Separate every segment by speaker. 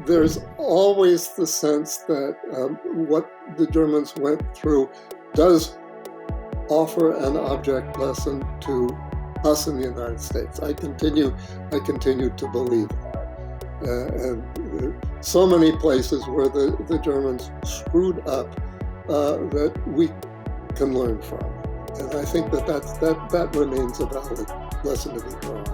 Speaker 1: there's always the sense that what the Germans went through does offer an object lesson to us in the United States. I continue to believe that. And so many places where the Germans screwed up that we can learn from. And I think that remains a valid lesson to be drawn.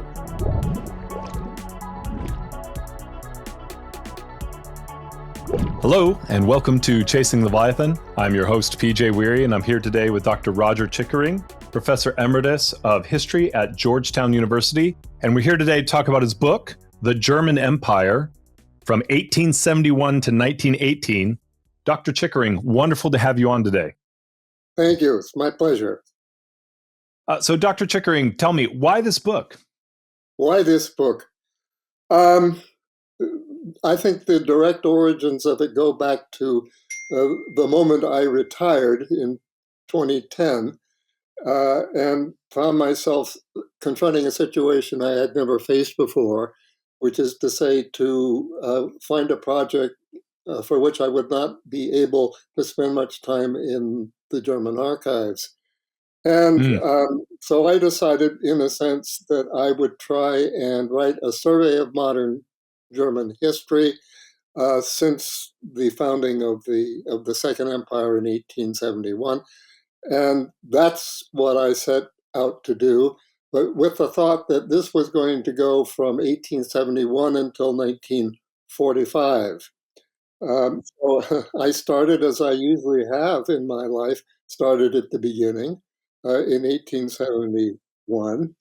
Speaker 2: Hello, and welcome to Chasing Leviathan. I'm your host, WWII, and I'm here today with Dr. Roger Chickering, Professor Emeritus of History at Georgetown University. And we're here today to talk about his book, The German Empire, from 1871 to 1918. Dr. Chickering, wonderful to have you on today.
Speaker 1: Thank you. It's my pleasure.
Speaker 2: So, Dr. Chickering, tell me, why this book?
Speaker 1: Why this book? I think the direct origins of it go back to the moment I retired in 2010 and found myself confronting a situation I had never faced before, which is to say to find a project for which I would not be able to spend much time in the German archives. And so I decided, in a sense, that I would try and write a survey of modern German history since the founding of the Second Empire in 1871. And that's what I set out to do, but with the thought that this was going to go from 1871 until 1945. So I started, as I usually have in my life, started at the beginning in 1871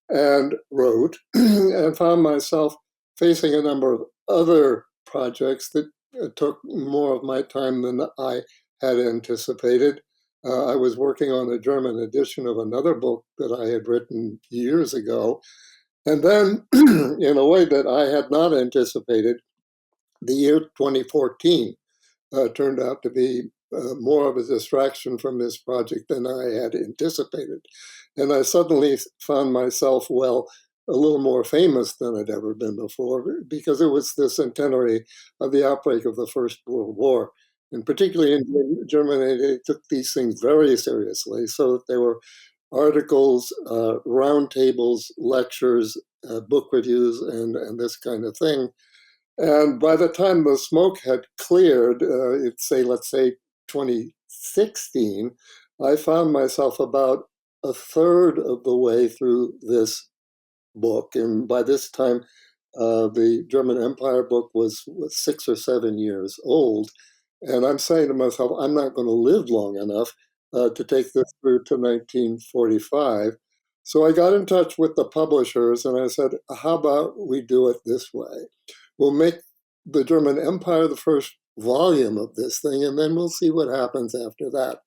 Speaker 1: and wrote and found myself facing a number of other projects that took more of my time than I had anticipated. I was working on a German edition of another book that I had written years ago. And then, in a way that I had not anticipated, the year 2014 turned out to be more of a distraction from this project than I had anticipated. And I suddenly found myself, a little more famous than I'd ever been before, because it was the centenary of the outbreak of the First World War. And particularly in Germany, they took these things very seriously. So that there were articles, roundtables, lectures, book reviews, and this kind of thing. And by the time the smoke had cleared, let's say 2016, I found myself about a third of the way through this book. And by this time, the German Empire book was 6 or 7 years old. And I'm saying to myself, I'm not going to live long enough to take this through to 1945. So I got in touch with the publishers and I said, how about we do it this way? We'll make the German Empire the first volume of this thing, and then we'll see what happens after that.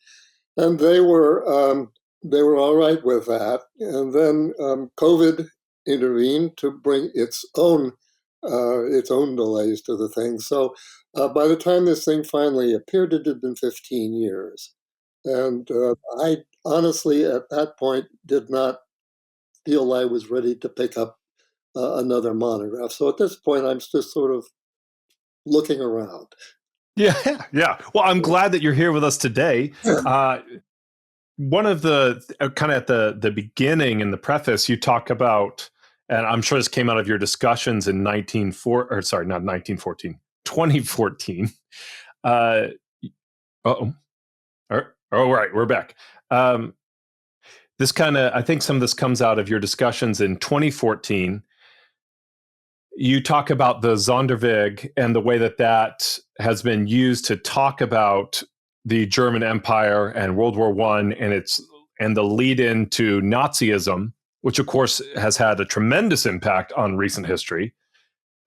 Speaker 1: And they were all right with that. And then COVID intervened to bring its own delays to the thing. So by the time this thing finally appeared, it had been 15 years. And I honestly, at that point, did not feel I was ready to pick up another monograph. So at this point, I'm just sort of looking around.
Speaker 2: Yeah. Well, I'm glad that you're here with us today. One of the kind of at the beginning in the preface, you talk about, and I'm sure this came out of your discussions in 2014. Right, we're back. I think some of this comes out of your discussions in 2014. You talk about the Sonderweg and the way that has been used to talk about the German Empire and World War I and the lead into Nazism, which of course has had a tremendous impact on recent history.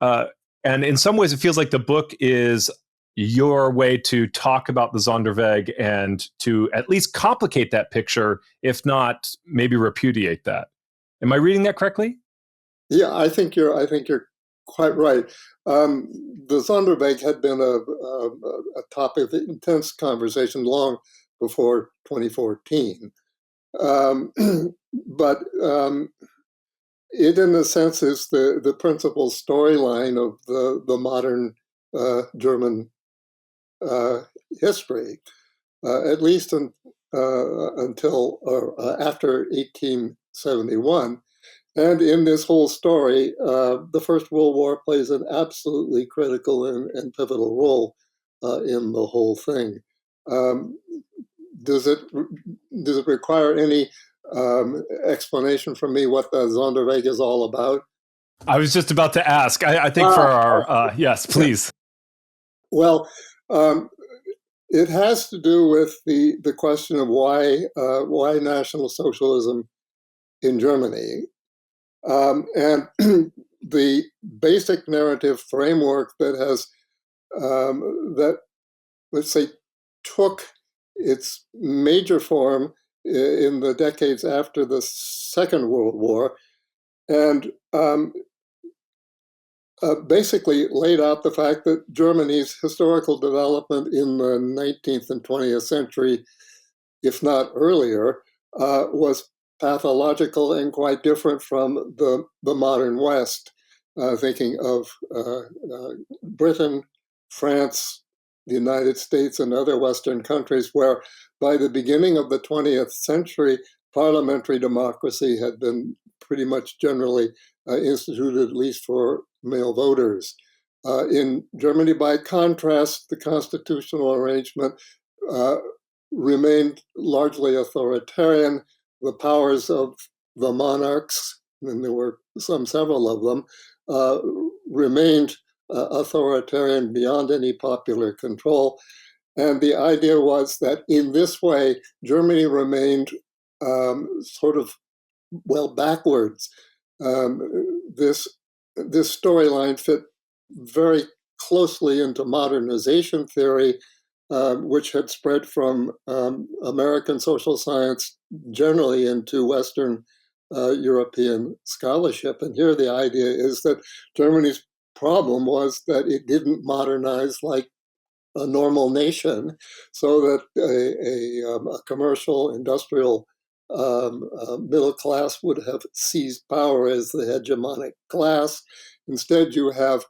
Speaker 2: And in some ways, it feels like the book is your way to talk about the Sonderweg and to at least complicate that picture, if not maybe repudiate that. Am I reading that correctly?
Speaker 1: Yeah, I think you're quite right. The Sonderweg had been a topic of intense conversation long before 2014. But it, in a sense, is the principal storyline of the modern German history, at least until after 1871. And in this whole story, the First World War plays an absolutely critical and pivotal role in the whole thing. Um, does it require any explanation from me what the Sonderweg is all about?
Speaker 2: I was just about to ask. I think for our yes, please.
Speaker 1: Well, um, it has to do with the question of why National Socialism in Germany, and the basic narrative framework that let's say took its major form in the decades after the Second World War, and basically laid out the fact that Germany's historical development in the 19th and 20th century, if not earlier, was pathological and quite different from the modern West, thinking of Britain, France, the United States, and other Western countries, where by the beginning of the 20th century, parliamentary democracy had been pretty much generally instituted, at least for male voters. In Germany, by contrast, the constitutional arrangement remained largely authoritarian. The powers of the monarchs, and there were several of them, remained authoritarian beyond any popular control. And the idea was that in this way, Germany remained sort of, well, backwards. This storyline fit very closely into modernization theory, which had spread from American social science generally into Western European scholarship. And here the idea is that Germany's problem was that it didn't modernize like a normal nation, so that a commercial, industrial middle class would have seized power as the hegemonic class. Instead, you have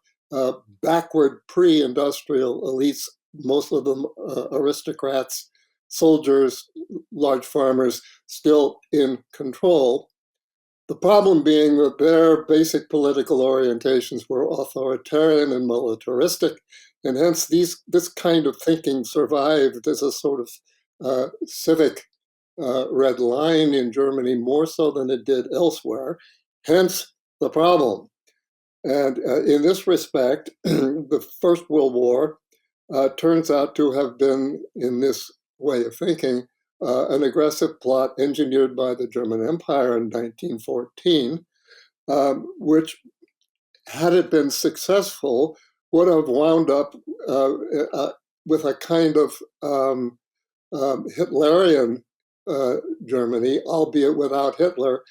Speaker 1: backward pre-industrial elites, most of them aristocrats, soldiers, large farmers, still in control. The problem being that their basic political orientations were authoritarian and militaristic, and hence this kind of thinking survived as a sort of civic red line in Germany more so than it did elsewhere, hence the problem. And in this respect, the First World War turns out to have been, in this way of thinking, an aggressive plot engineered by the German Empire in 1914, which, had it been successful, would have wound up with a kind of Hitlerian Germany, albeit without Hitler,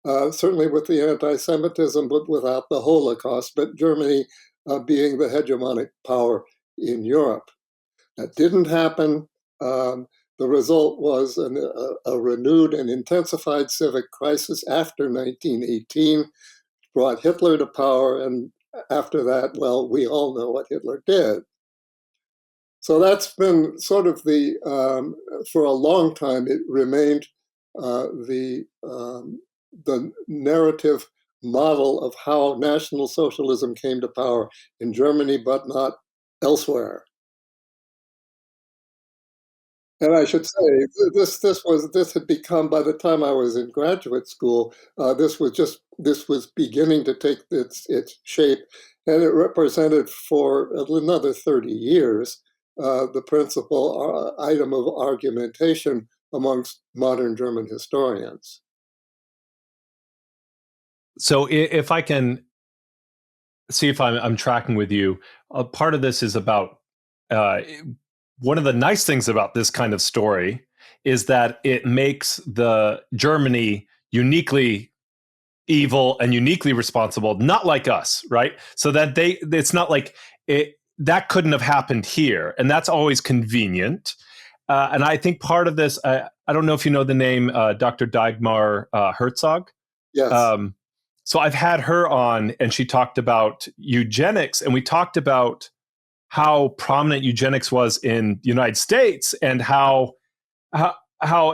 Speaker 1: certainly with the anti-Semitism, but without the Holocaust, but Germany being the hegemonic power in Europe. That didn't happen. The result was a renewed and intensified civic crisis after 1918, brought Hitler to power, and after that, well, we all know what Hitler did. So that's been sort of for a long time, it remained the narrative model of how National Socialism came to power in Germany, but not elsewhere. And I should say, this had become, by the time I was in graduate school, this was beginning to take its shape, and it represented for another 30 years the principal item of argumentation amongst modern German historians.
Speaker 2: So if I can see if I'm tracking with you, part of this is about one of the nice things about this kind of story is that it makes the Germany uniquely evil and uniquely responsible, not like us, right? So that it's not like that couldn't have happened here, and that's always convenient. And I think part of this, I don't know if you know the name Dr. Dagmar Herzog.
Speaker 1: Yes.
Speaker 2: So I've had her on, and she talked about eugenics, and we talked about how prominent eugenics was in the United States, and how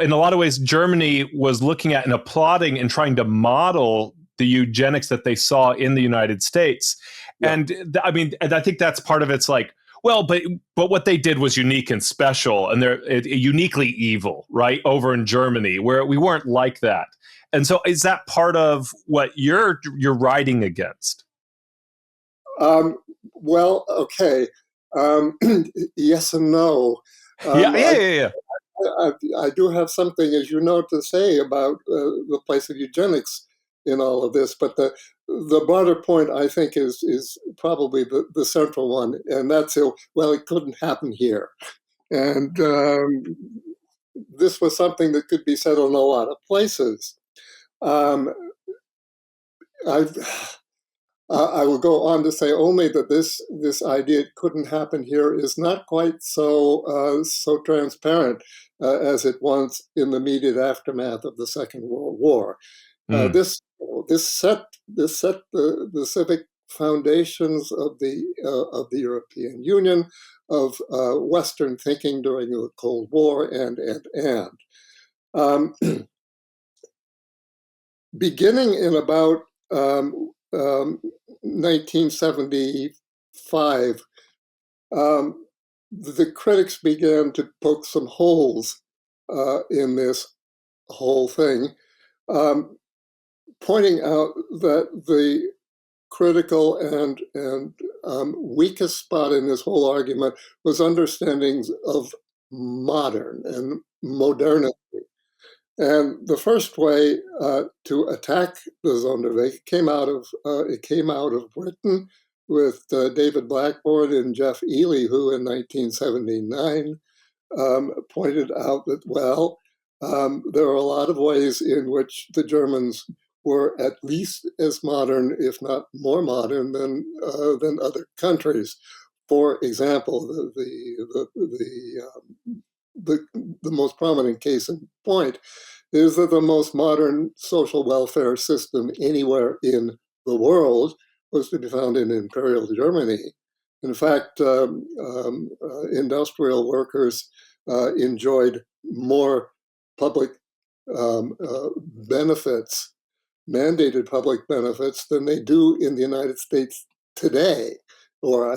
Speaker 2: in a lot of ways Germany was looking at and applauding and trying to model the eugenics that they saw in the United States.
Speaker 1: Yeah.
Speaker 2: And I mean, and I think that's part of it's like, well, but what they did was unique and special, and they're uniquely evil, right? Over in Germany, where we weren't like that. And so, is that part of what you're writing against?
Speaker 1: Well, okay. Um, yes and no.
Speaker 2: Yeah,
Speaker 1: Um,
Speaker 2: yeah,
Speaker 1: I,
Speaker 2: yeah, yeah.
Speaker 1: I do have something, as you know, to say about the place of eugenics in all of this, but the broader point I think is probably the central one, and that's well, it couldn't happen here, and this was something that could be said in a lot of places. Um, I've I will go on to say only that this idea couldn't happen here is not quite so transparent as it was in the immediate aftermath of the Second World War.
Speaker 2: Mm.
Speaker 1: This set the civic foundations of the European Union, of Western thinking during the Cold War, and. Um, Beginning in about 1975, the critics began to poke some holes in this whole thing, um, pointing out that the critical and weakest spot in this whole argument was understandings of modern and modernity. And the first way to attack the Sonderweg came out of Britain with David Blackboard and Jeff Ely, who in 1979 pointed out that there are a lot of ways in which the Germans were at least as modern, if not more modern, than other countries. For example, the most prominent case in point is that the most modern social welfare system anywhere in the world was to be found in Imperial Germany. In fact, industrial workers enjoyed more public benefits, mandated public benefits, than they do in the United States today, or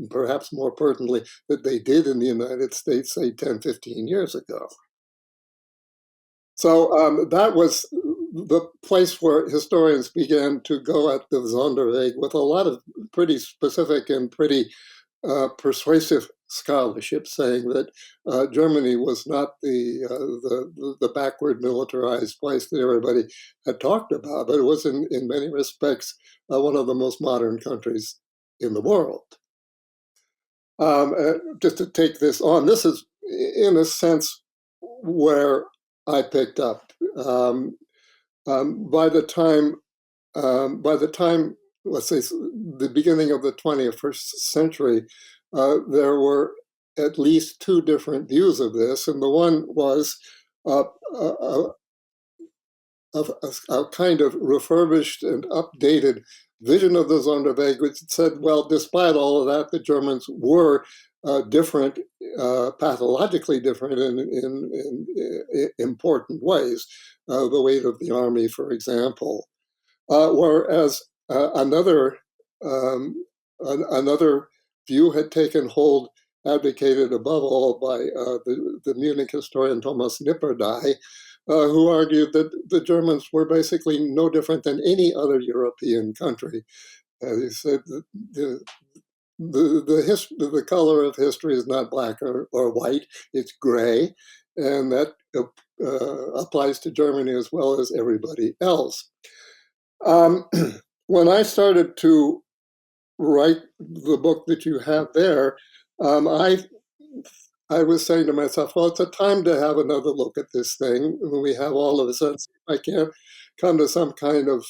Speaker 1: perhaps more pertinently, that they did in the United States, say, 10, 15 years ago. So that was the place where historians began to go at the Sonderweg with a lot of pretty specific and pretty persuasive scholarship, saying that Germany was not the backward militarized place that everybody had talked about, but it was in many respects one of the most modern countries in the world. Just to take this on, this is in a sense where I picked up. By the time, let's say, the beginning of the 21st century, there were at least two different views of this, and the one was uh, a, a kind of refurbished and updated vision of the Sonderweg, which said, well, despite all of that, the Germans were different, pathologically different in important ways. The weight of the army, for example, whereas another view had taken hold, advocated above all by the Munich historian Thomas Nipperdey, who argued that the Germans were basically no different than any other European country. He said that the color of history is not black or white, it's gray, and that applies to Germany as well as everybody else. When I started to write the book that you have there, I was saying to myself, well, it's a time to have another look at this thing. When we have all of a sudden, I can't come to some kind of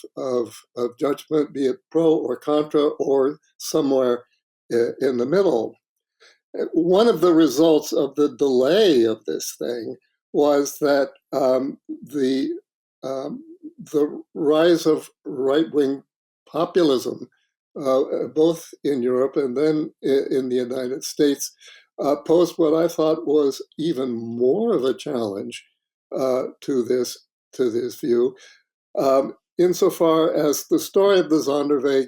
Speaker 1: judgment, be it pro or contra or somewhere in the middle. One of the results of the delay of this thing was that um, the rise of right-wing populism both in Europe and then in the United States, posed what I thought was even more of a challenge to this view, insofar as the story of the Sonderweg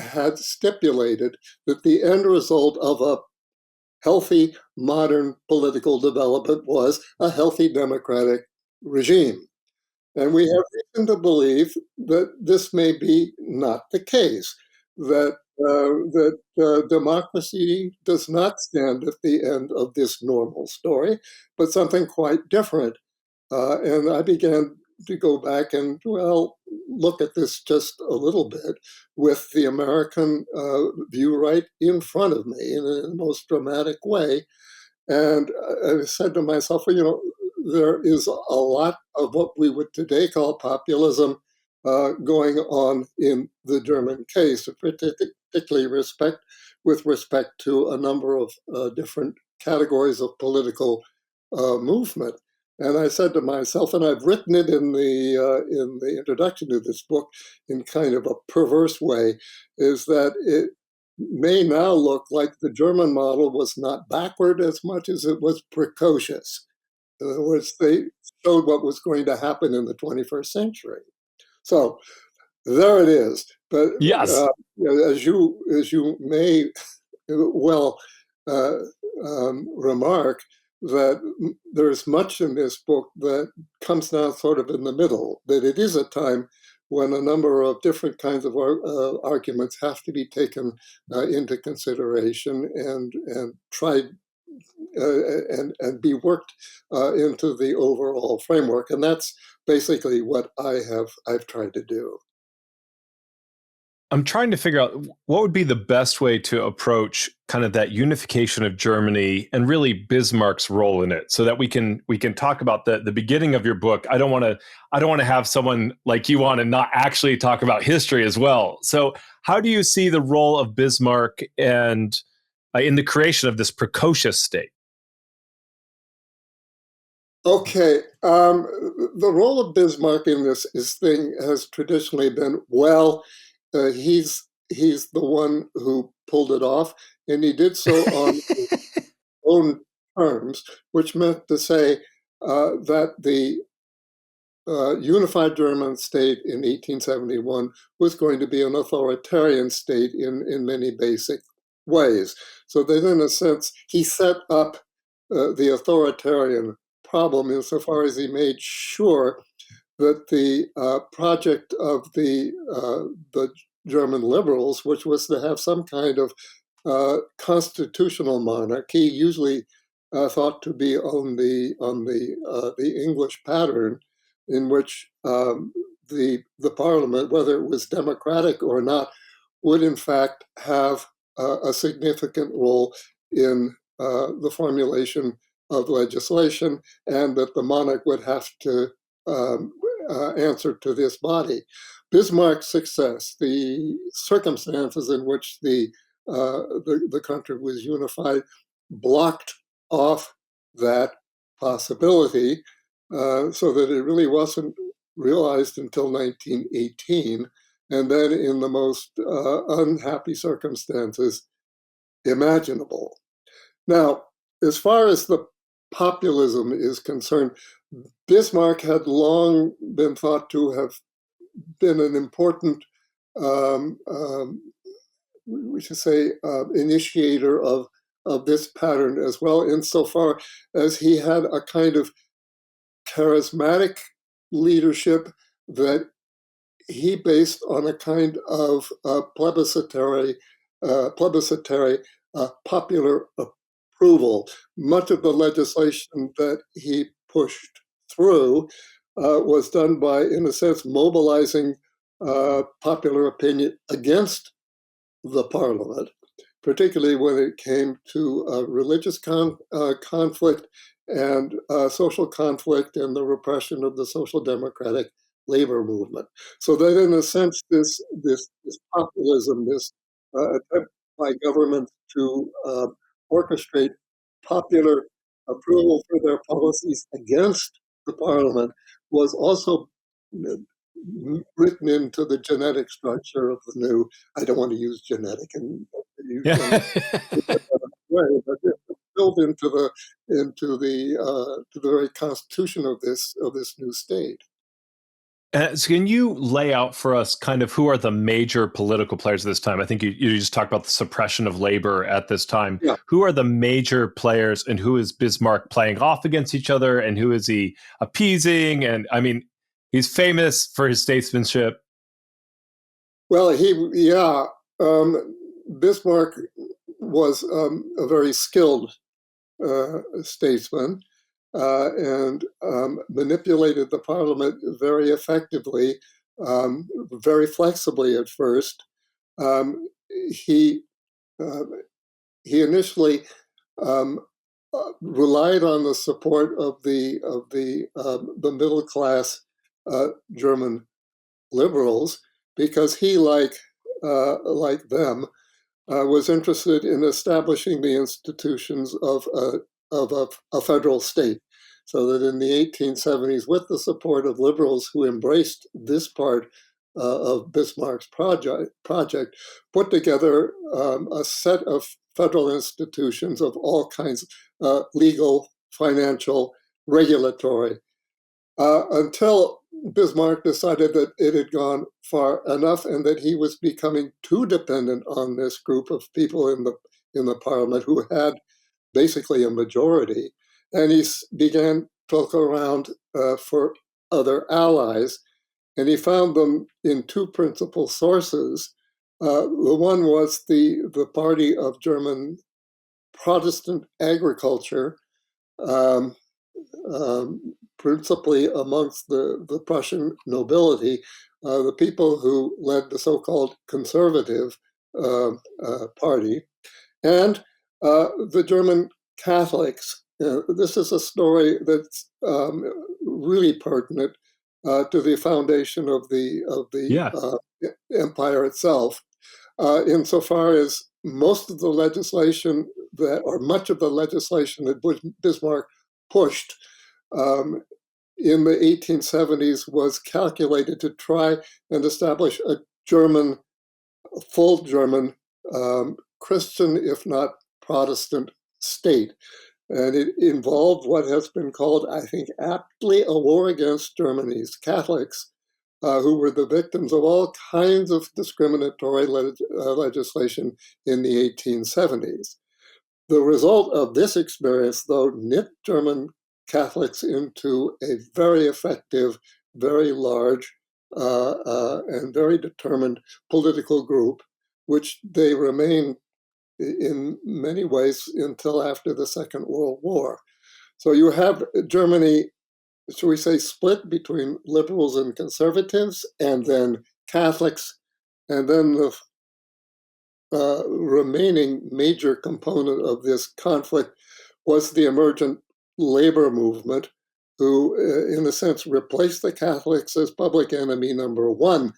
Speaker 1: had stipulated that the end result of a healthy modern political development was a healthy democratic regime. And we have reason to believe that this may be not the case, that democracy does not stand at the end of this normal story, but something quite different. And I began to go back and, well, look at this just a little bit with the American view right in front of me in the most dramatic way. And I said to myself, well, there is a lot of what we would today call populism going on in the German case, particularly with respect to a number of different categories of political movement. And I said to myself, and I've written it in the introduction to this book in kind of a perverse way, is that it may now look like the German model was not backward as much as it was precocious. In other words, they showed what was going to happen in the 21st century. So there it is. But
Speaker 2: Yes.
Speaker 1: as you may well uh, remark, that there's much in this book that comes down sort of in the middle, that it is a time when a number of different kinds of arguments have to be taken into consideration and tried and be worked into the overall framework. And that's basically what I've tried to do.
Speaker 2: I'm trying to figure out what would be the best way to approach kind of that unification of Germany and really Bismarck's role in it, so that we can talk about the beginning of your book. I don't want to have someone like you on and not actually talk about history as well. So how do you see the role of Bismarck and in the creation of this precocious state?
Speaker 1: Okay, the role of Bismarck in this thing has traditionally been, well, he's the one who pulled it off, and he did so on his own terms, which meant to say that the unified German state in 1871 was going to be an authoritarian state in many basic ways. So that, in a sense, he set up the authoritarian problem insofar as he made sure that the project of the German liberals, which was to have some kind of constitutional monarchy, usually thought to be on the English pattern, in which the parliament, whether it was democratic or not, would in fact have a significant role in the formulation of legislation, and that the monarch would have to answer to this body. Bismarck's success, the circumstances in which the country was unified, blocked off that possibility, so that it really wasn't realized until 1918, and then in the most unhappy circumstances imaginable. Now, as far as the populism is concerned, Bismarck had long been thought to have been an important, um, um, we should say, initiator of this pattern as well, insofar as he had a kind of charismatic leadership that he based on a kind of plebiscitary popular approval. Much of the legislation that he pushed through was done by, in a sense, mobilizing popular opinion against the parliament, particularly when it came to religious conflict and social conflict and the repression of the social democratic labor movement. So that, in a sense, this populism, this attempt by government to orchestrate popular approval for their policies against the parliament, was also written into the genetic structure of the new. I don't want to use genetic and use
Speaker 2: Yeah.
Speaker 1: way, but it was built to the very constitution of this new state.
Speaker 2: So can you lay out for us kind of who are the major political players at this time? I think you just talked about the suppression of labor at this time.
Speaker 1: Yeah.
Speaker 2: Who are the major players, and who is Bismarck playing off against each other, and who is he appeasing? And I mean, he's famous for his statesmanship.
Speaker 1: Well, Bismarck was a very skilled statesman and manipulated the parliament very effectively, very flexibly at first. Um, he he initially um, relied on the support of the middle class German liberals because he, like them, was interested in establishing the institutions of a federal state. So that in the 1870s, with the support of liberals who embraced this part of Bismarck's project, put together a set of federal institutions of all kinds, legal, financial, regulatory, until Bismarck decided that it had gone far enough and that he was becoming too dependent on this group of people in the parliament who had basically a majority, and he began to look around for other allies, and he found them in two principal sources. The one was the party of German Protestant agriculture, um, principally amongst the Prussian nobility, the people who led the so-called conservative party, and the German Catholics. This is a story that's really pertinent to the foundation of the
Speaker 2: Yeah.
Speaker 1: empire itself, insofar as most of the legislation or much of the legislation that Bismarck pushed um, in the 1870s was calculated to try and establish a full German Christian, if not Protestant, state. And it involved what has been called, I think, aptly a war against Germany's Catholics, who were the victims of all kinds of discriminatory legislation in the 1870s. The result of this experience, though, knit German Catholics into a very effective, very large, and very determined political group, which they remained in many ways until after the Second World War. So you have Germany, shall we say, split between liberals and conservatives, and then Catholics, and then the remaining major component of this conflict was the emergent labor movement, who, in a sense, replaced the Catholics as public enemy number one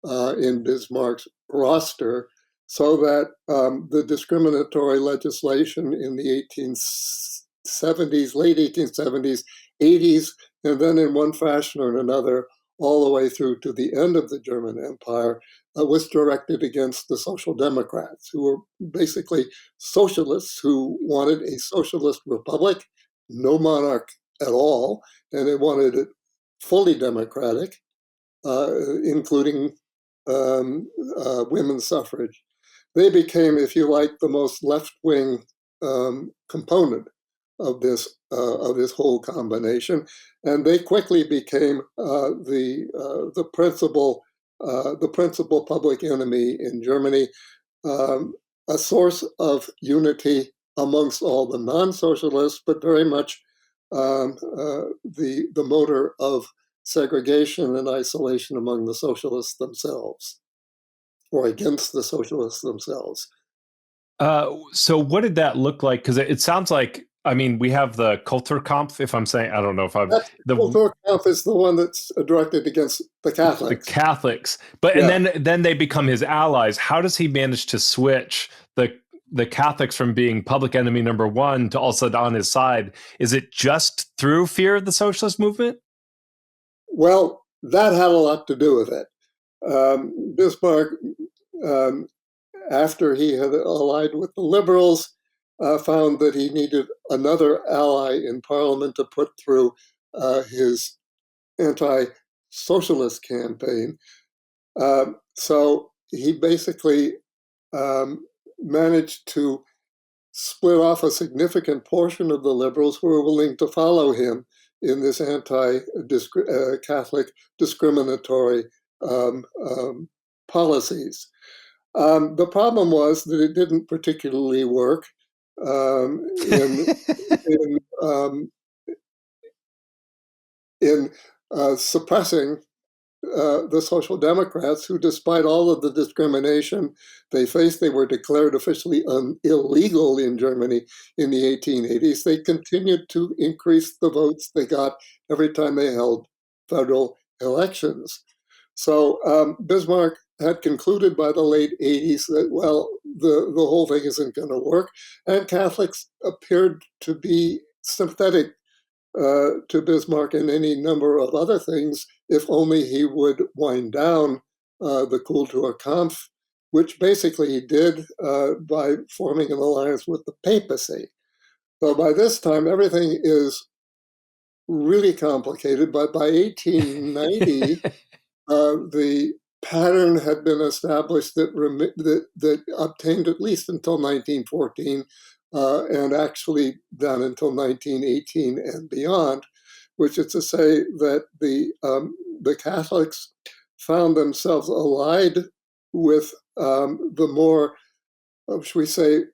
Speaker 1: in Bismarck's roster, so that the discriminatory legislation in the 1870s, late 1870s, 80s, and then in one fashion or another, all the way through to the end of the German Empire, was directed against the Social Democrats, who were basically socialists who wanted a socialist republic, no monarch at all, and they wanted it fully democratic, including women's suffrage. They became, if you like, the most left-wing component of this whole combination, and they quickly became the principal public enemy in Germany, a source of unity amongst all the non-socialists, but very much the motor of segregation and isolation among the socialists themselves, or against the socialists themselves.
Speaker 2: So what did that look like? Because it sounds like, I mean, we have the Kulturkampf, if I'm saying, I don't know if I'm
Speaker 1: the Kulturkampf is the one that's directed against the Catholics.
Speaker 2: The Catholics, but yeah. And then they become his allies. How does he manage to switch the Catholics from being public enemy number one to also on his side? Is it just through fear of the socialist movement?
Speaker 1: Well, that had a lot to do with it. Bismarck, um, after he had allied with the liberals, found that he needed another ally in parliament to put through his anti-socialist campaign. So he basically managed to split off a significant portion of the liberals who were willing to follow him in this anti-Catholic discriminatory policies. The problem was that it didn't particularly work in in, um, in suppressing the Social Democrats, who, despite all of the discrimination they faced, they were declared officially illegal in Germany in the 1880s. They continued to increase the votes they got every time they held federal elections. So Bismarck had concluded by the late 80s that, well, the whole thing isn't going to work. And Catholics appeared to be sympathetic to Bismarck and any number of other things, if only he would wind down the Kulturkampf, which basically he did by forming an alliance with the papacy. So by this time, everything is really complicated, but by 1890, the pattern had been established that obtained at least until 1914, and actually done until 1918 and beyond, which is to say that the Catholics found themselves allied with the more, should we say,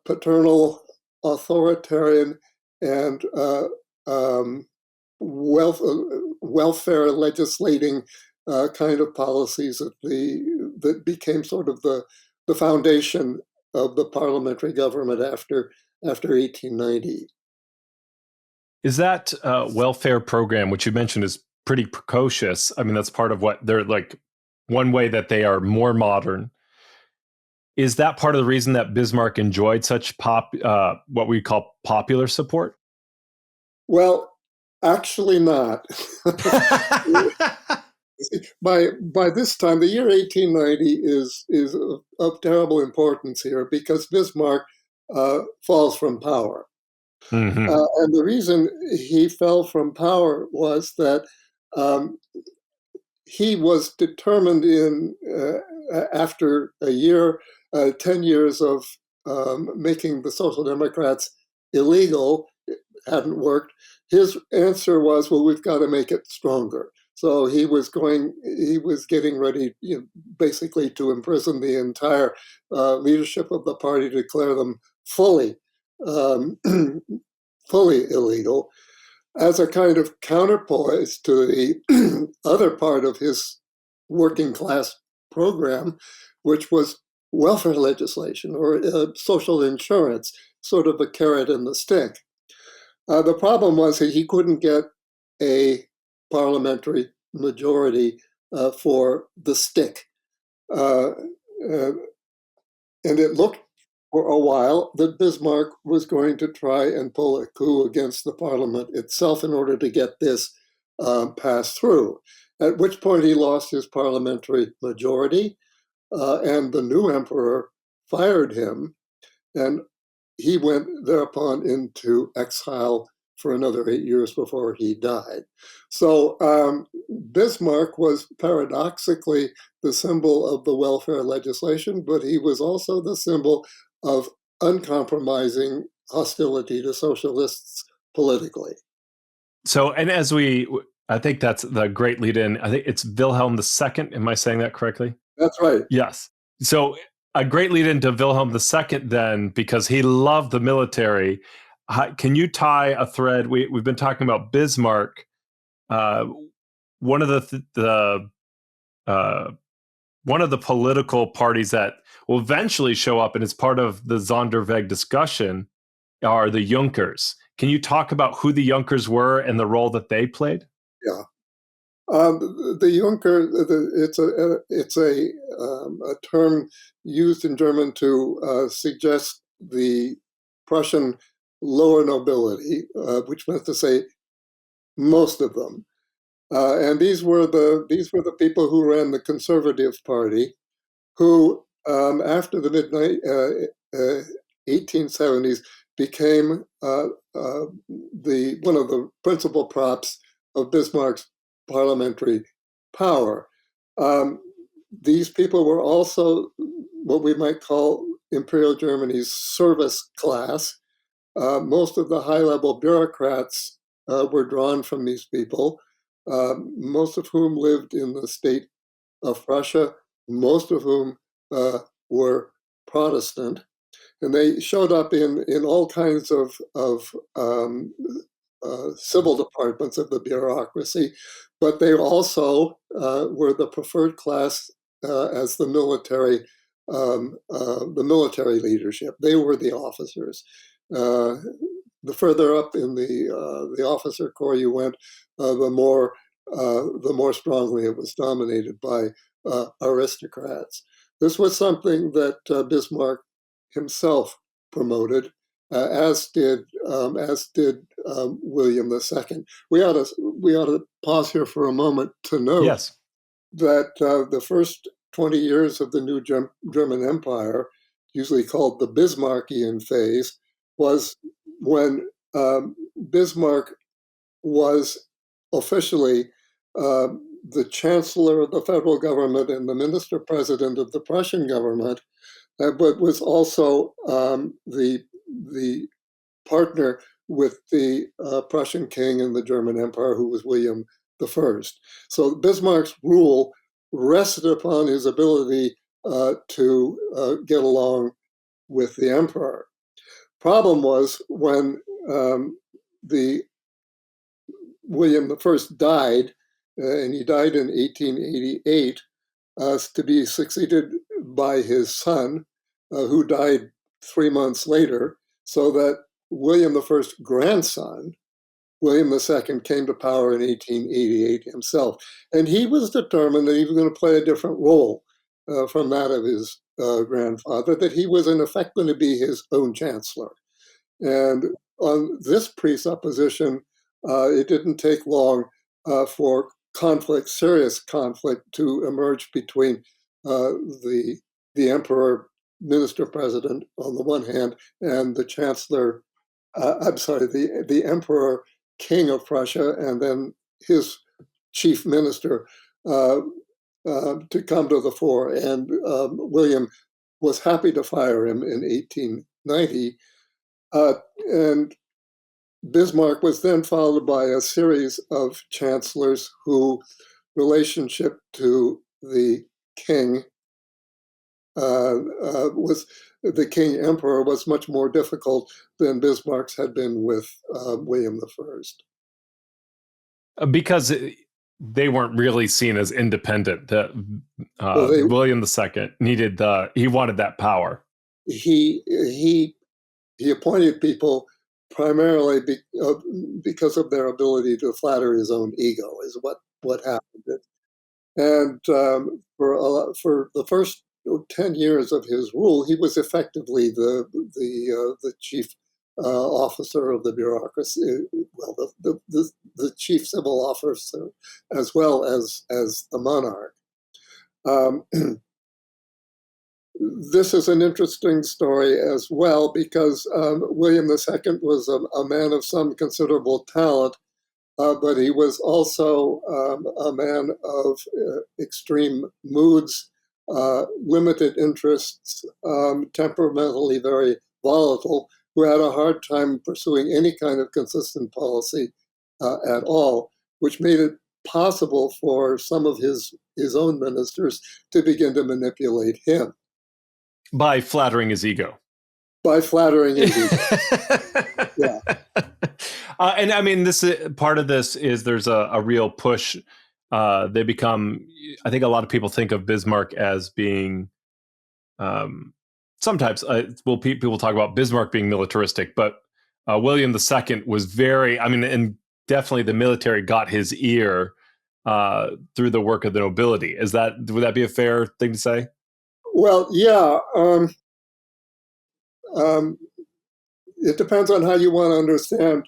Speaker 1: paternal, authoritarian, and welfare legislating kind of policies that became sort of the foundation of the parliamentary government after 1890.
Speaker 2: Is that welfare program, which you mentioned, is pretty precocious? I mean, that's part of what they're like. One way that they are more modern. Is that part of the reason that Bismarck enjoyed such what we call popular support?
Speaker 1: Well, actually not. By this time, the year 1890 is of terrible importance here because Bismarck falls from power.
Speaker 2: Mm-hmm.
Speaker 1: And the reason he fell from power was that he was determined after a year, 10 years of making the Social Democrats illegal, it hadn't worked. His answer was, well, we've got to make it stronger. So he was getting ready, basically to imprison the entire leadership of the party, declare them fully, fully illegal, as a kind of counterpoise to the other part of his working class program, which was welfare legislation or social insurance, sort of a carrot and the stick. The problem was that he couldn't get a parliamentary majority for the stick. And it looked for a while that Bismarck was going to try and pull a coup against the parliament itself in order to get this passed through, at which point he lost his parliamentary majority, and the new emperor fired him, and he went thereupon into exile for another 8 years before he died. So Bismarck was paradoxically the symbol of the welfare legislation, but he was also the symbol of uncompromising hostility to socialists politically.
Speaker 2: So, and I think that's the great lead in. I think it's Wilhelm II. Am I saying that correctly?
Speaker 1: That's right.
Speaker 2: Yes. So a great lead into Wilhelm II then, because he loved the military. Can you tie a thread? We've been talking about Bismarck. One of the political parties that will eventually show up and is part of the Sonderweg discussion are the Junkers. Can you talk about who the Junkers were and the role that they played?
Speaker 1: Yeah. The Junker, it's a term used in German to suggest the Prussian lower nobility, which meant to say most of them. And these were the people who ran the Conservative Party, who after the mid 1870s became the one of the principal props of Bismarck's parliamentary power. Um, these people were also what we might call Imperial Germany's service class. Most of the high-level bureaucrats were drawn from these people, most of whom lived in the state of Prussia, most of whom were Protestant, and they showed up in all kinds of civil departments of the bureaucracy, but they also were the preferred class as the military leadership. They were the officers. The further up in the officer corps you went, the more strongly it was dominated by aristocrats. This was something that Bismarck himself promoted, as did William II. We ought to pause here for a moment to note
Speaker 2: Yes.
Speaker 1: that the first 20 years of the new German Empire, usually called the Bismarckian phase, was when Bismarck was officially the chancellor of the federal government and the minister president of the Prussian government, but was also the partner with the Prussian king and the German emperor, who was William I. So Bismarck's rule rested upon his ability to get along with the emperor. Problem was when the William I died, and he died in 1888, to be succeeded by his son, who died 3 months later, so that William I's grandson, William II, came to power in 1888 himself. And he was determined that he was going to play a different role from that of his grandfather, that he was in effect going to be his own chancellor. And on this presupposition, it didn't take long for serious conflict, to emerge between the emperor, minister president on the one hand, and the chancellor. I'm sorry, the emperor, king of Prussia, and then his chief minister, to come to the fore. And William was happy to fire him in 1890. And Bismarck was then followed by a series of chancellors whose relationship to the king was the king emperor was much more difficult than Bismarck's had been with William I.
Speaker 2: Because they weren't really seen as independent. That William II he wanted that power.
Speaker 1: He appointed people primarily because of their ability to flatter his own ego, is what happened. And for the first 10 years of his rule, he was effectively the chief officer of the bureaucracy, well, the chief civil officer, as well as the monarch. This is an interesting story as well, because William II was a man of some considerable talent, but he was also a man of extreme moods, limited interests, temperamentally very volatile, who had a hard time pursuing any kind of consistent policy at all, which made it possible for some of his own ministers to begin to manipulate him.
Speaker 2: By flattering his ego.
Speaker 1: By flattering his ego. Yeah.
Speaker 2: And I mean, part of this is there's a real push. They become, I think a lot of people think of Bismarck as being, sometimes people talk about Bismarck being militaristic, but William II was very, and definitely the military got his ear through the work of the nobility. Would that be a fair thing to say?
Speaker 1: Well, yeah. It depends on how you want to understand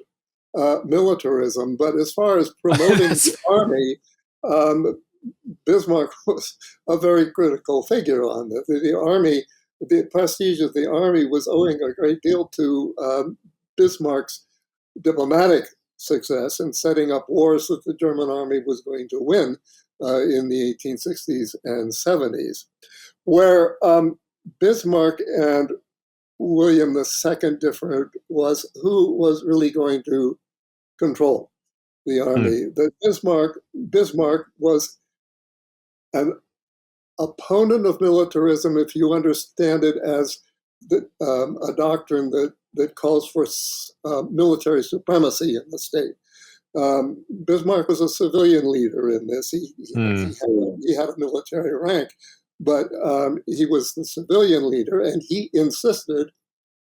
Speaker 1: militarism. But as far as promoting the army, Bismarck was a very critical figure on this. The army, the prestige of the army was owing a great deal to Bismarck's diplomatic success in setting up wars that the German army was going to win in the 1860s and 70s, where Bismarck and William II differed was who was really going to control the army. That Bismarck was an opponent of militarism, if you understand it as a doctrine that calls for military supremacy in the state. Bismarck was a civilian leader in this. He had a military rank, but he was the civilian leader, and he insisted,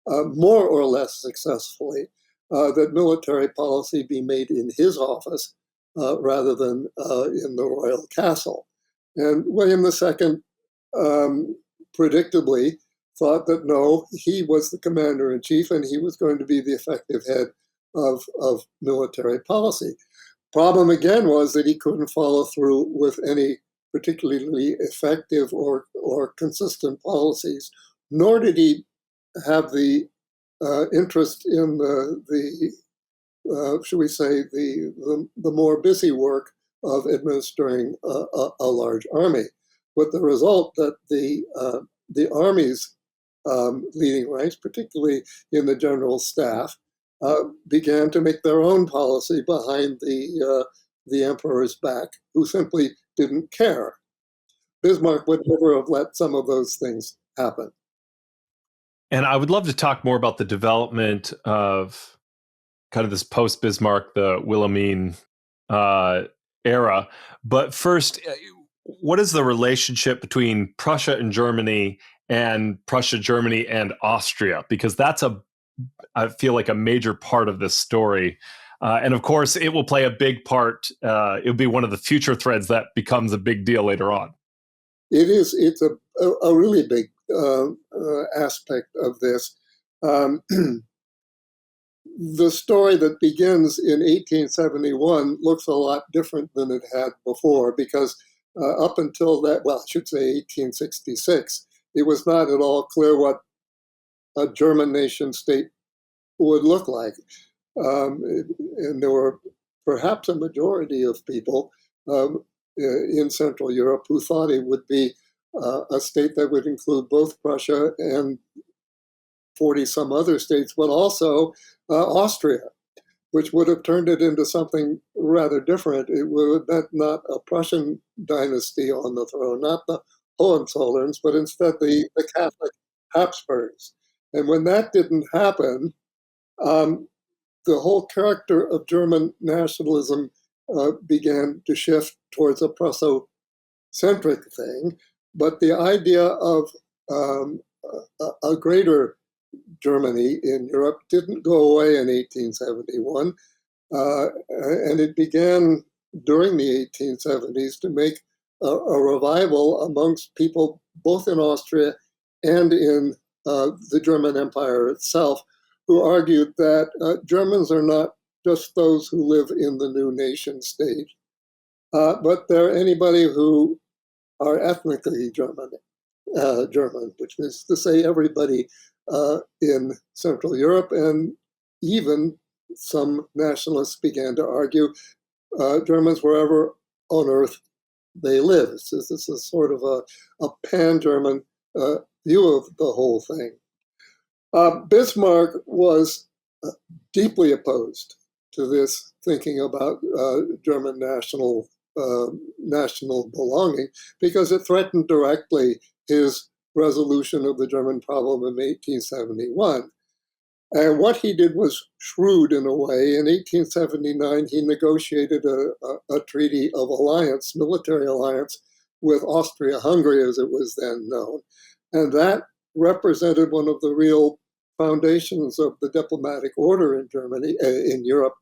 Speaker 1: more or less successfully, that military policy be made in his office rather than in the royal castle. And William II, predictably, thought that no, he was the commander-in-chief and he was going to be the effective head of military policy. Problem again was that he couldn't follow through with any particularly effective or consistent policies, nor did he have the interest in the should we say, the more busy work of administering a large army, with the result that the army's leading ranks, particularly in the general staff, began to make their own policy behind the emperor's back, who simply didn't care. Bismarck would never have let some of those things happen.
Speaker 2: And I would love to talk more about the development of kind of this post-Bismarck, the Wilhelmine era. But first, what is the relationship between Prussia and Germany Prussia, Germany, and Austria? Because that's I feel like a major part of this story. And of course, it will play a big part. It'll be one of the future threads that becomes a big deal later on.
Speaker 1: It is. It's a really big aspect of this. The story that begins in 1871 looks a lot different than it had before, because up until that, well, I should say 1866, it was not at all clear what a German nation state would look like. And there were perhaps a majority of people in Central Europe who thought it would be a state that would include both Prussia and 40 some other states, but also Austria, which would have turned it into something rather different. It would have meant not a Prussian dynasty on the throne, not the Hohenzollerns, but instead the Catholic Habsburgs. And when that didn't happen, the whole character of German nationalism began to shift towards a Prusso-centric thing. But the idea of a greater Germany in Europe didn't go away in 1871, and it began during the 1870s to make a revival amongst people both in Austria and in the German Empire itself, who argued that Germans are not just those who live in the new nation state, but they're anybody who are ethnically German, which is to say everybody in Central Europe, and even some nationalists began to argue Germans wherever on earth they live. So this is sort of a pan-German view of the whole thing. Bismarck was deeply opposed to this thinking about German national belonging, because it threatened directly his resolution of the German problem in 1871. And what he did was shrewd in a way. In 1879, he negotiated a treaty of alliance, military alliance, with Austria-Hungary, as it was then known. And that represented one of the real foundations of the diplomatic order in Germany, in Europe,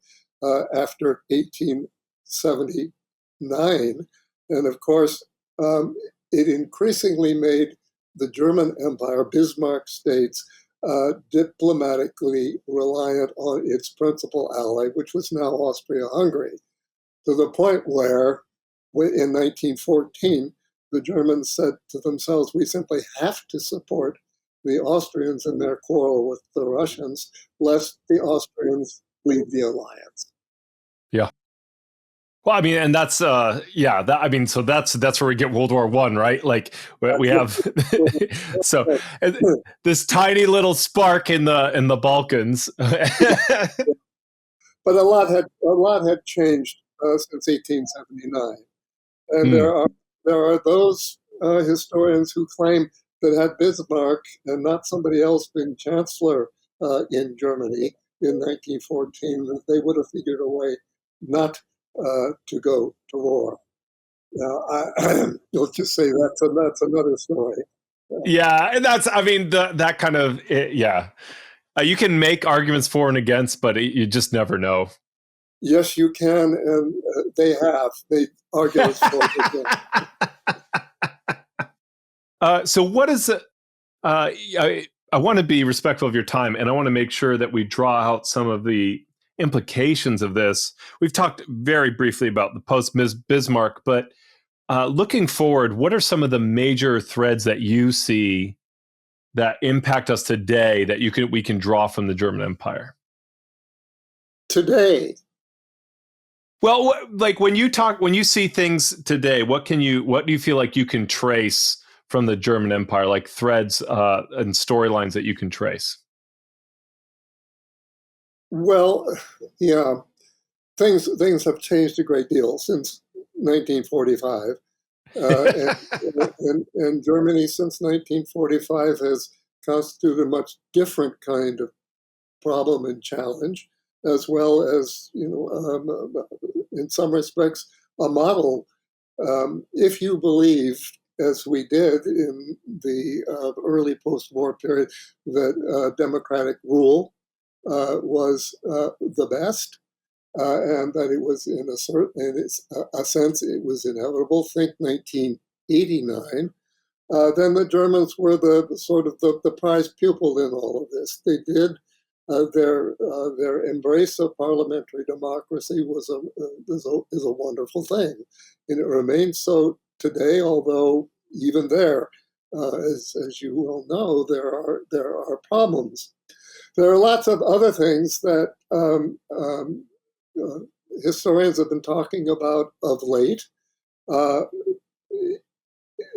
Speaker 1: after 1879. And of course, it increasingly made the German Empire, Bismarck states, diplomatically reliant on its principal ally, which was now Austria-Hungary, to the point where in 1914, the Germans said to themselves, we simply have to support the Austrians in their quarrel with the Russians, lest the Austrians leave the alliance.
Speaker 2: Yeah. Well, I mean, and that's yeah. I mean, so that's where we get World War I, right? Like we have so this tiny little spark in the Balkans.
Speaker 1: But a lot had changed since 1879, and there are those historians who claim that had Bismarck and not somebody else been chancellor in Germany in 1914, that they would have figured a way not to go to war. Now, you'll just say that's another story.
Speaker 2: Yeah, and that's, I mean, that kind of yeah. You can make arguments for and against, but you just never know.
Speaker 1: Yes, you can, and they have. They arguments for it.
Speaker 2: So what is it? I want to be respectful of your time, and I want to make sure that we draw out some of the implications of this. We've talked very briefly about the post-Bismarck, but looking forward, what are some of the major threads that you see that impact us today that we can draw from the German Empire?
Speaker 1: Today?
Speaker 2: Well, like when you see things today, what do you feel like you can trace from the German Empire, like threads and storylines that you can trace?
Speaker 1: Well, yeah, things have changed a great deal since 1945, and Germany since 1945 has constituted a much different kind of problem and challenge, as well as in some respects a model. If you believe, as we did in the early post-war period, that democratic rule was the best, and that it was in a sense it was inevitable. Think 1989. Then the Germans were the sort of the prize pupil in all of this. They did their embrace of parliamentary democracy is a wonderful thing, and it remains so today. Although even there, as you well know, there are problems. There are lots of other things that historians have been talking about of late, uh,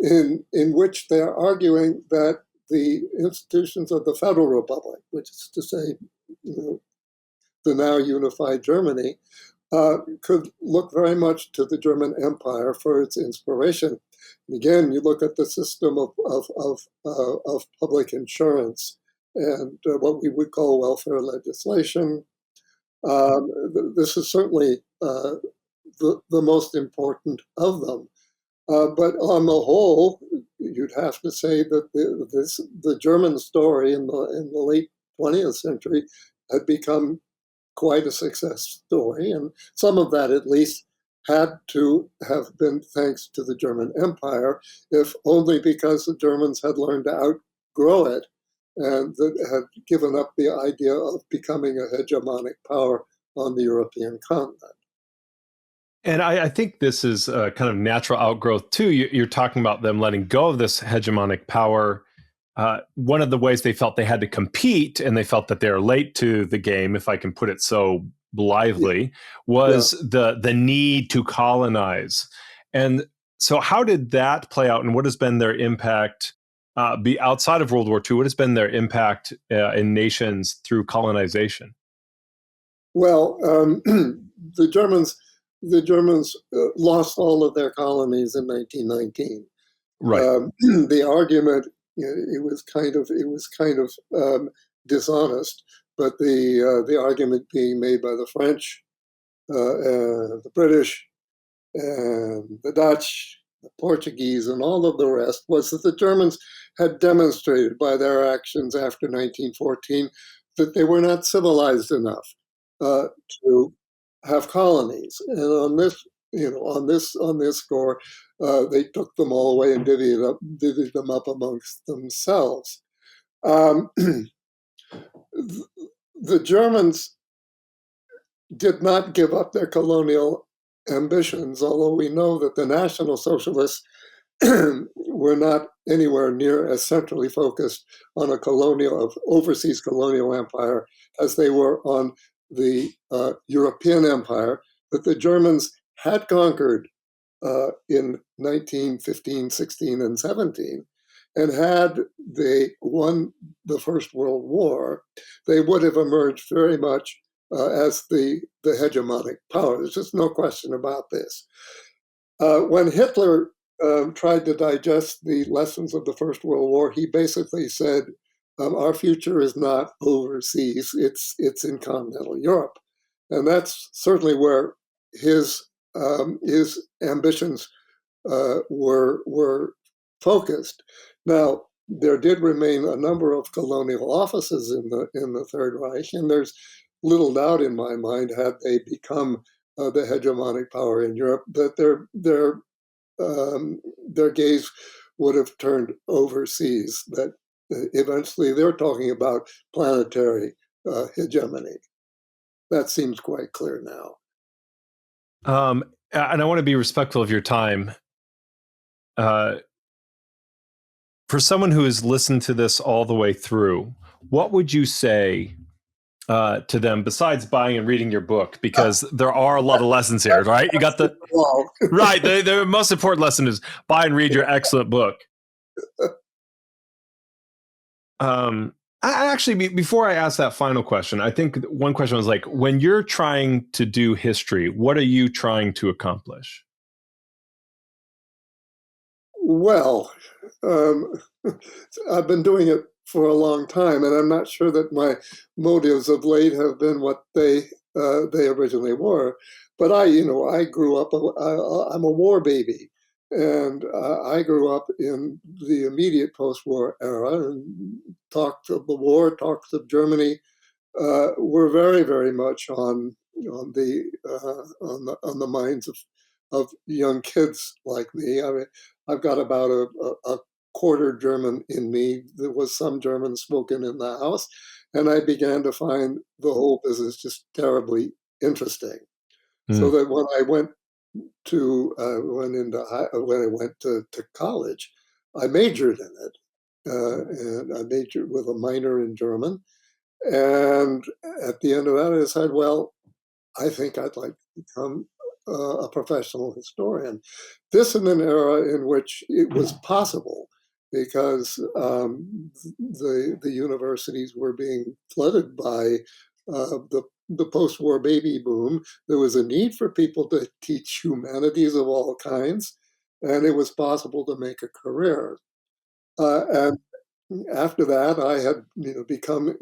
Speaker 1: in which they're arguing that the institutions of the Federal Republic, which is to say, the now unified Germany, could look very much to the German Empire for its inspiration. And again, you look at the system of public insurance and what we would call welfare legislation. This is certainly the most important of them. But on the whole, you'd have to say that the German story in the late 20th century had become quite a success story, and some of that at least had to have been thanks to the German Empire, if only because the Germans had learned to outgrow it and that had given up the idea of becoming a hegemonic power on the European continent.
Speaker 2: And I think this is a kind of natural outgrowth too. You're talking about them letting go of this hegemonic power. One of the ways they felt they had to compete, and they felt that they were late to the game, if I can put it so blithely, was the need to colonize. And so, how did that play out, and what has been their impact? Be outside of World War II, what has been their impact in nations through colonization?
Speaker 1: Well, the Germans lost all of their colonies in 1919.
Speaker 2: Right.
Speaker 1: The argument, it was kind of dishonest, but the argument being made by the French, the British, and the Dutch, the Portuguese, and all of the rest was that the Germans had demonstrated by their actions after 1914 that they were not civilized enough to have colonies. And on this score, they took them all away and divvied them up amongst themselves. The Germans did not give up their colonial ambitions, although we know that the National Socialists were not anywhere near as centrally focused on a overseas colonial empire as they were on the European empire that the Germans had conquered in 1915, 16, and 17. And had they won the First World War, they would have emerged very much as the hegemonic power. There's just no question about this. When Hitler tried to digest the lessons of the First World War, he basically said, "Our future is not overseas; it's in continental Europe," and that's certainly where his ambitions were focused. Now, there did remain a number of colonial offices in the Third Reich, and there's little doubt in my mind, had they become the hegemonic power in Europe, that their gaze would have turned overseas. That eventually they're talking about planetary hegemony. That seems quite clear now.
Speaker 2: And I want to be respectful of your time. For someone who has listened to this all the way through, what would you say to them besides buying and reading your book? Because there are a lot of lessons here, right? You got the right. The most important lesson is buy and read your excellent book. Actually, before I ask that final question, I think one question was like, when you're trying to do history, what are you trying to accomplish?
Speaker 1: Well, I've been doing it for a long time, and I'm not sure that my motives of late have been what they originally were. But I grew up. I'm a war baby, and I grew up in the immediate post-war era, and talks of the war, talks of Germany, were very, very much on the minds of young kids like me. I mean, I've got about a quarter German in me. There was some German spoken in the house, and I began to find the whole business just terribly interesting. So that when I went to college, I majored in it, and I majored with a minor in German. And at the end of that, I decided, well, I think I'd like to become a professional historian. This in an era in which it was possible, because the universities were being flooded by the post-war baby boom. There was a need for people to teach humanities of all kinds, and it was possible to make a career. And after that, I had become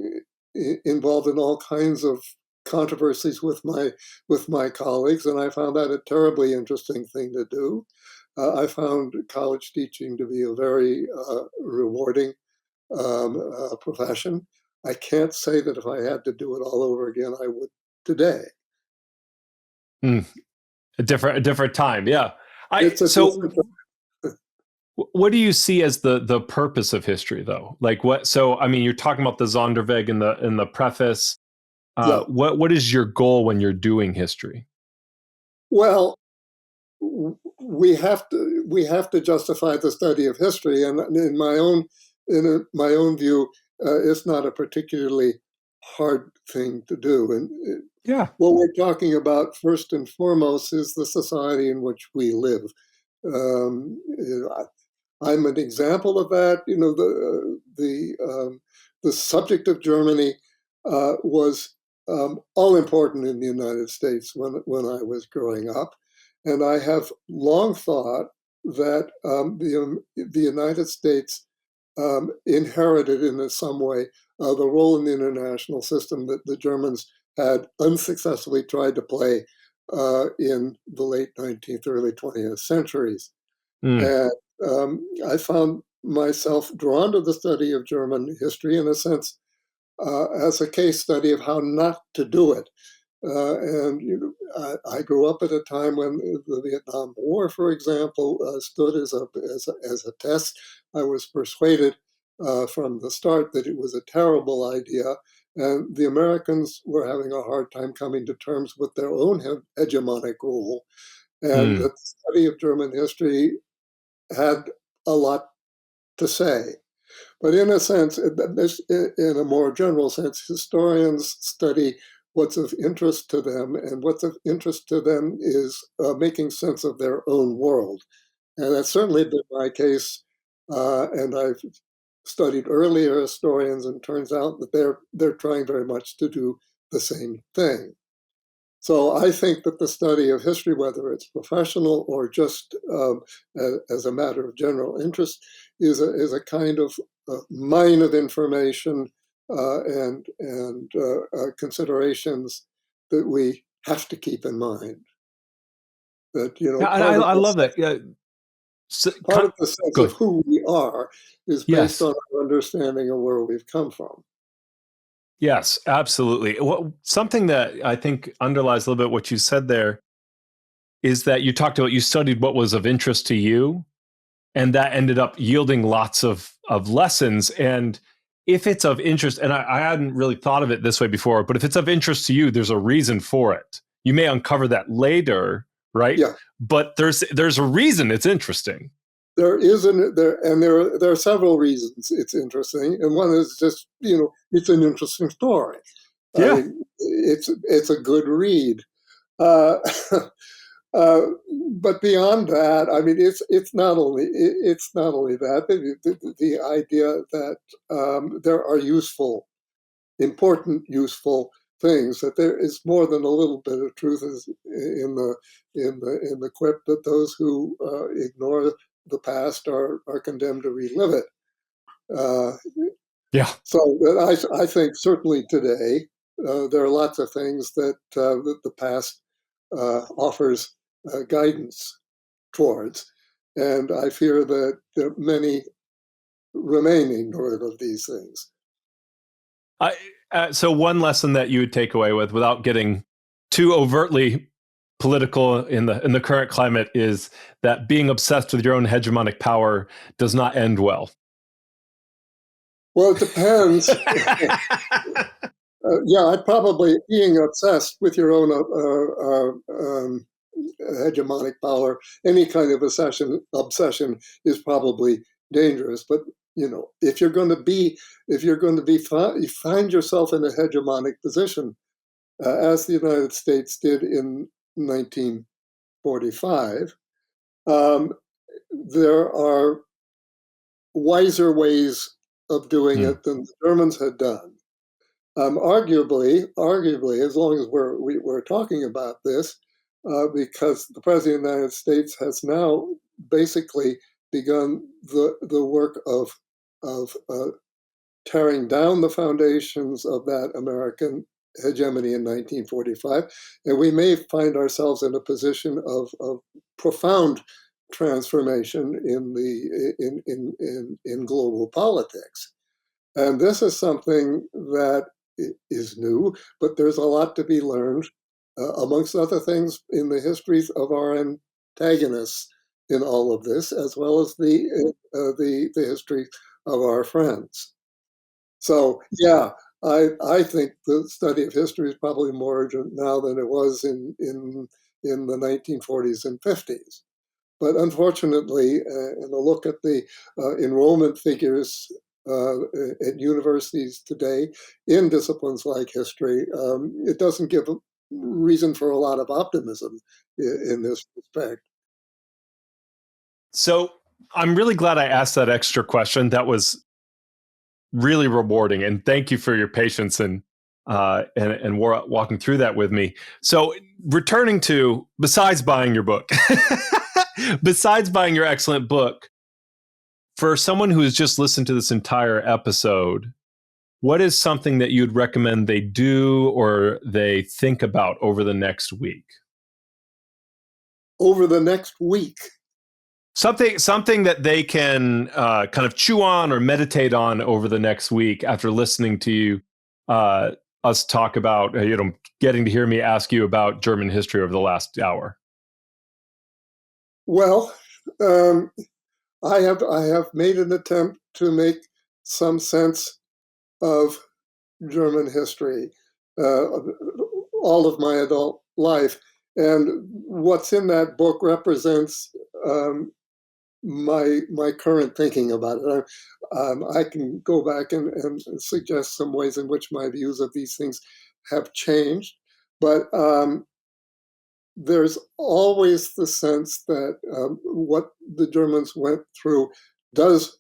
Speaker 1: involved in all kinds of controversies with my colleagues, and I found that a terribly interesting thing to do. I found college teaching to be a very rewarding profession. I can't say that if I had to do it all over again, I would today.
Speaker 2: A different time, yeah.
Speaker 1: Different time.
Speaker 2: What do you see as the purpose of history, though? Like what? So, I mean, you're talking about the Sonderweg in the preface.
Speaker 1: Yeah.
Speaker 2: What is your goal when you're doing history?
Speaker 1: Well, we have to justify the study of history, and in my own view, it's not a particularly hard thing to do. And
Speaker 2: Yeah,
Speaker 1: what we're talking about first and foremost is the society in which we live. I'm an example of that. The subject of Germany was all important in the United States when I was growing up, and I have long thought that the United States inherited in some way the role in the international system that the Germans had unsuccessfully tried to play in the late 19th, early 20th centuries. And I found myself drawn to the study of German history, in a sense, as a case study of how not to do it. I grew up at a time when the Vietnam War, for example, stood as a test. I was persuaded from the start that it was a terrible idea, and the Americans were having a hard time coming to terms with their own hegemonic rule, and
Speaker 2: Hmm.
Speaker 1: that the study of German history had a lot to say. But in a sense, in a more general sense, historians study what's of interest to them, and what's of interest to them is making sense of their own world. And that's certainly been my case. And I've studied earlier historians, and turns out that they're trying very much to do the same thing. So I think that the study of history, whether it's professional or just as a matter of general interest, is a kind of mine of information and considerations that we have to keep in mind. That
Speaker 2: Yeah, and
Speaker 1: part of
Speaker 2: I love
Speaker 1: this
Speaker 2: that. Yeah, so,
Speaker 1: part of the sense of
Speaker 2: good.
Speaker 1: who we are is based
Speaker 2: Yes.
Speaker 1: on our understanding of where we've come from.
Speaker 2: Yes, absolutely. Well, something that I think underlies a little bit what you said there is that you talked about, you studied what was of interest to you, and that ended up yielding lots of lessons. And if it's of interest, and I hadn't really thought of it this way before, but if it's of interest to you, there's a reason for it. You may uncover that later, right?
Speaker 1: Yeah,
Speaker 2: But there's a reason it's interesting.
Speaker 1: there are several reasons it's interesting, and one is just it's an interesting story. I
Speaker 2: Yeah.
Speaker 1: mean, it's a good read. Uh, uh, but beyond that, I mean, it's not only that the idea that there are important, useful things, that there is more than a little bit of truth in the quip that those who ignore the past are condemned to relive it. Uh,
Speaker 2: Yeah.
Speaker 1: so I think certainly today there are lots of things that the past offers guidance towards, and I fear that many remain ignorant of these things.
Speaker 2: So one lesson that you would take away with, without getting too overtly political in the current climate, is that being obsessed with your own hegemonic power does not end well.
Speaker 1: Well, it depends. Yeah, I'd probably being obsessed with your own hegemonic power. Any kind of obsession is probably dangerous. But if you're going to be, you find yourself in a hegemonic position, as the United States did in 1945. Um, there are wiser ways of doing
Speaker 2: Hmm.
Speaker 1: it than the Germans had done. Arguably, as long as we're talking about this, because the President of the United States has now basically begun the work of tearing down the foundations of that American hegemony in 1945, and we may find ourselves in a position of profound transformation in global politics. And this is something that is new, but there's a lot to be learned, amongst other things, in the histories of our antagonists in all of this, as well as the history of our friends. So, yeah, I think the study of history is probably more urgent now than it was in the 1940s and 50s. But unfortunately, and a look at the enrollment figures at universities today in disciplines like history, it doesn't give a reason for a lot of optimism in this respect.
Speaker 2: So I'm really glad I asked that extra question. That was really rewarding, and thank you for your patience and walking through that with me. So, returning to, besides buying your book, besides buying your excellent book, for someone who has just listened to this entire episode, what is something that you'd recommend they do or they think about over the next week?
Speaker 1: Over the next week,
Speaker 2: Something that they can kind of chew on or meditate on over the next week after listening to you, us talk about, getting to hear me ask you about German history over the last hour.
Speaker 1: well, I have made an attempt to make some sense of German history all of my adult life. And what's in that book represents my current thinking about it. I can go back and suggest some ways in which my views of these things have changed, but there's always the sense that what the Germans went through does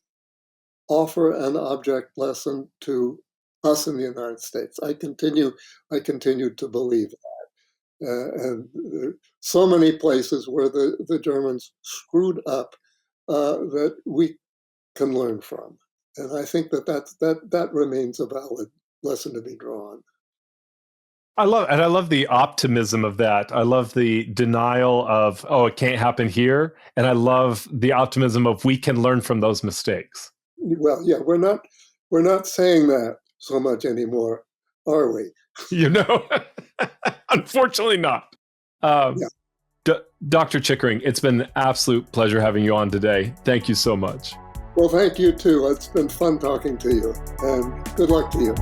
Speaker 1: offer an object lesson to us in the United States. I continue to believe that. And there are so many places where the Germans screwed up that we can learn from. And I think that remains a valid lesson to be drawn.
Speaker 2: I love the optimism of that. I love the denial of, oh, it can't happen here. And I love the optimism of we can learn from those mistakes.
Speaker 1: Well, yeah, we're not saying that so much anymore, are we?
Speaker 2: Unfortunately not. Dr. Chickering, it's been an absolute pleasure having you on today. Thank you so much.
Speaker 1: Well, thank you too. It's been fun talking to you, and good luck to you.